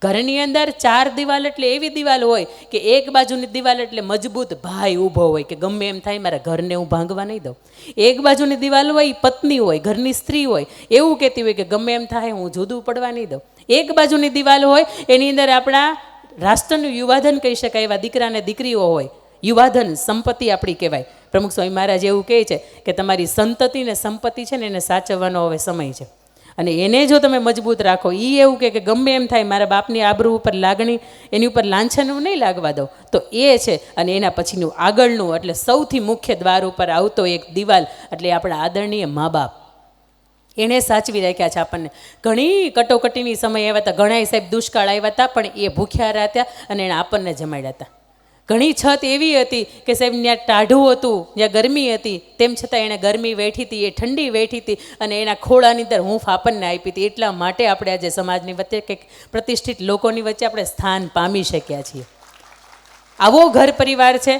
ઘરની અંદર 4 દિવાલ એટલે એવી દિવાલ હોય કે એક બાજુની દિવાલ એટલે મજબૂત ભાઈ ઊભો હોય કે ગમે એમ થાય મારા ઘરને હું ભાંગવા નહીં દઉં. એક બાજુની દિવાલ હોય પત્ની હોય, ઘરની સ્ત્રી હોય, એવું કહેતી હોય કે ગમે એમ થાય હું જુદું પડવા નહીં દઉં. એક બાજુની દિવાલ હોય એની અંદર આપણા રાષ્ટ્રનું યુવાધન કહી શકાય એવા દીકરા અને દીકરીઓ હોય. યુવાધન સંપત્તિ આપણી કહેવાય. પ્રમુખ સ્વામી મહારાજ એવું કહે છે કે તમારી સંતતિ ને સંપત્તિ છે ને એને સાચવવાનો હવે સમય છે, અને એને જો તમે મજબૂત રાખો. એ એવું કે ગમે એમ થાય મારા બાપની આબરૂ ઉપર લાગણી એની ઉપર લાંછન નહીં લાગવા દો, તો એ છે. અને એના પછીનું આગળનું એટલે સૌથી મુખ્ય દ્વાર ઉપર આવતો એક દિવાલ એટલે આપણા આદરણીય મા બાપ. એણે સાચવી રાખ્યા છે આપણને. ઘણી કટોકટીની સમય આવ્યા હતા, ઘણા સાહેબ દુષ્કાળ આવ્યા હતા, પણ એ ભૂખ્યા રહ્યા અને એણે આપણને જમાડ્યા હતા. ઘણી છત એવી હતી કે સાહેબ ત્યાં ટાઢું હતું, જ્યાં ગરમી હતી, તેમ છતાં એણે ગરમી વેઠી હતી, એ ઠંડી વેઠી હતી અને એના ખોળાની અંદર હૂંફ આપણને આપી હતી. એટલા માટે આપણે આજે સમાજની વચ્ચે કંઈક પ્રતિષ્ઠિત લોકોની વચ્ચે આપણે સ્થાન પામી શક્યા છીએ. આવો ઘર પરિવાર છે